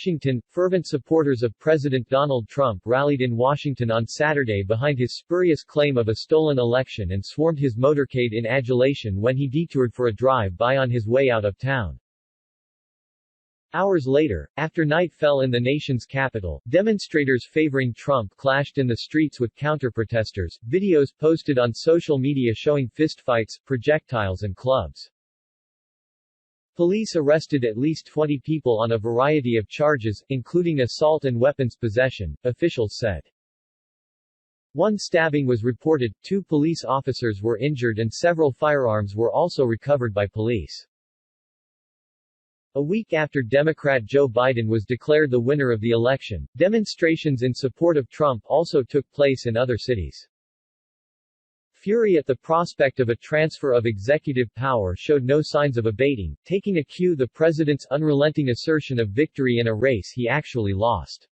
Washington, fervent supporters of President Donald Trump rallied in Washington on Saturday behind his spurious claim of a stolen election and swarmed his motorcade in adulation when he detoured for a drive-by on his way out of town. Hours later, after night fell in the nation's capital, demonstrators favoring Trump clashed in the streets with counter-protesters, videos posted on social media showing fistfights, projectiles and clubs. Police arrested at least 20 people on a variety of charges, including assault and weapons possession, officials said. One stabbing was reported, 2 police officers were injured and several firearms were also recovered by police. A week after Democrat Joe Biden was declared the winner of the election, demonstrations in support of Trump also took place in other cities. Fury at the prospect of a transfer of executive power showed no signs of abating, taking a cue the president's unrelenting assertion of victory in a race he actually lost.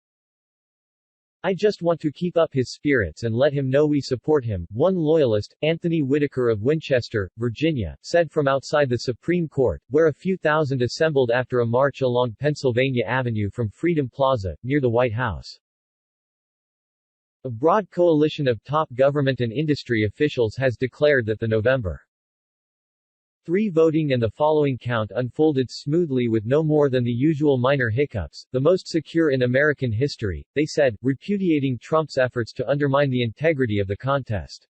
"I just want to keep up his spirits and let him know we support him," one loyalist, Anthony Whitaker of Winchester, Virginia, said from outside the Supreme Court, where a few thousand assembled after a march along Pennsylvania Avenue from Freedom Plaza, near the White House. A broad coalition of top government and industry officials has declared that the November 3 voting and the following count unfolded smoothly with no more than the usual minor hiccups, the most secure in American history, they said, repudiating Trump's efforts to undermine the integrity of the contest.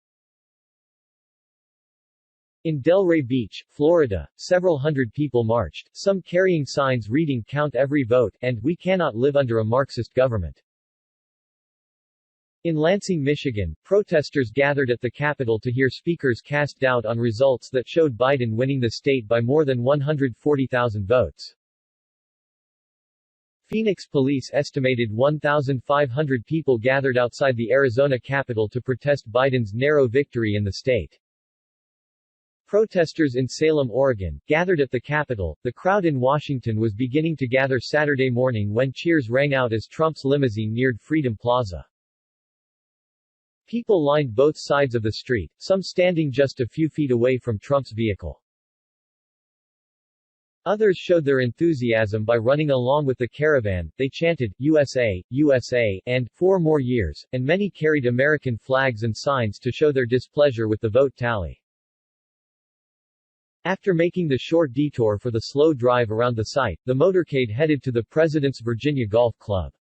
In Delray Beach, Florida, several hundred people marched, some carrying signs reading "Count every vote" and "We cannot live under a Marxist government." In Lansing, Michigan, protesters gathered at the Capitol to hear speakers cast doubt on results that showed Biden winning the state by more than 140,000 votes. Phoenix police estimated 1,500 people gathered outside the Arizona Capitol to protest Biden's narrow victory in the state. Protesters in Salem, Oregon, gathered at the Capitol. The crowd in Washington was beginning to gather Saturday morning when cheers rang out as Trump's limousine neared Freedom Plaza. People lined both sides of the street, some standing just a few feet away from Trump's vehicle. Others showed their enthusiasm by running along with the caravan. They chanted, "USA, USA," and "4 more years," and many carried American flags and signs to show their displeasure with the vote tally. After making the short detour for the slow drive around the site, the motorcade headed to the President's Virginia Golf Club.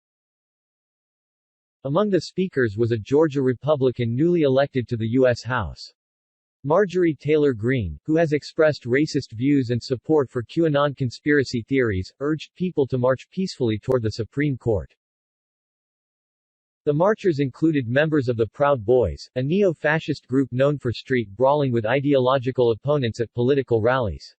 Among the speakers was a Georgia Republican newly elected to the U.S. House. Marjorie Taylor Greene, who has expressed racist views and support for QAnon conspiracy theories, urged people to march peacefully toward the Supreme Court. The marchers included members of the Proud Boys, a neo-fascist group known for street brawling with ideological opponents at political rallies.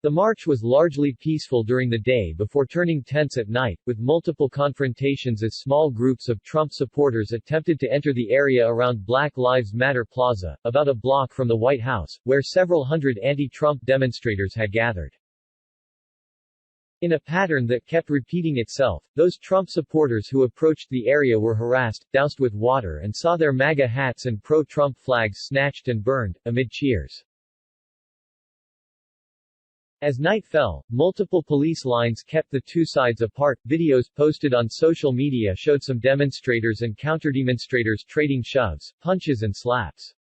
The march was largely peaceful during the day before turning tense at night, with multiple confrontations as small groups of Trump supporters attempted to enter the area around Black Lives Matter Plaza, about a block from the White House, where several hundred anti-Trump demonstrators had gathered. In a pattern that kept repeating itself, those Trump supporters who approached the area were harassed, doused with water and saw their MAGA hats and pro-Trump flags snatched and burned, amid cheers. As night fell, multiple police lines kept the two sides apart. Videos posted on social media showed some demonstrators and counter-demonstrators trading shoves, punches and slaps.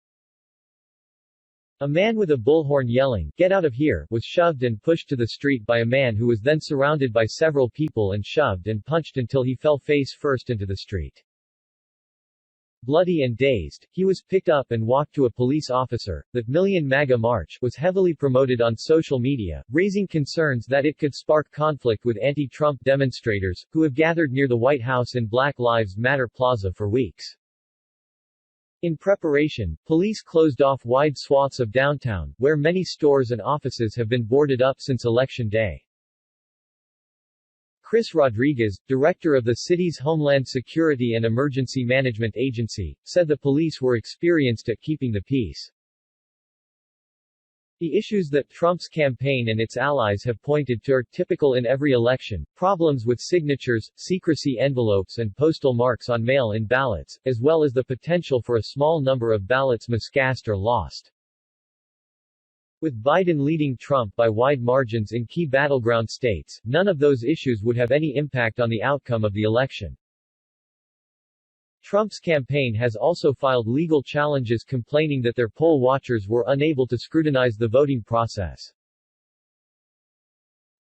A man with a bullhorn yelling, "Get out of here," was shoved and pushed to the street by a man who was then surrounded by several people and shoved and punched until he fell face first into the street. Bloody and dazed, he was picked up and walked to a police officer. The Million MAGA March was heavily promoted on social media, raising concerns that it could spark conflict with anti-Trump demonstrators, who have gathered near the White House in Black Lives Matter Plaza for weeks. In preparation, police closed off wide swaths of downtown, where many stores and offices have been boarded up since Election Day. Chris Rodriguez, director of the city's Homeland Security and Emergency Management Agency, said the police were experienced at keeping the peace. The issues that Trump's campaign and its allies have pointed to are typical in every election: problems with signatures, secrecy envelopes and postal marks on mail-in ballots, as well as the potential for a small number of ballots miscast or lost. With Biden leading Trump by wide margins in key battleground states, none of those issues would have any impact on the outcome of the election. Trump's campaign has also filed legal challenges complaining that their poll watchers were unable to scrutinize the voting process.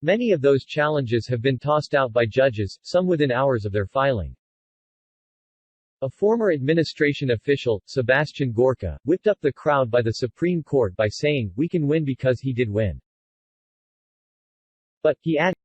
Many of those challenges have been tossed out by judges, some within hours of their filing. A former administration official, Sebastian Gorka, whipped up the crowd by the Supreme Court by saying, "We can win because he did win." But, he added,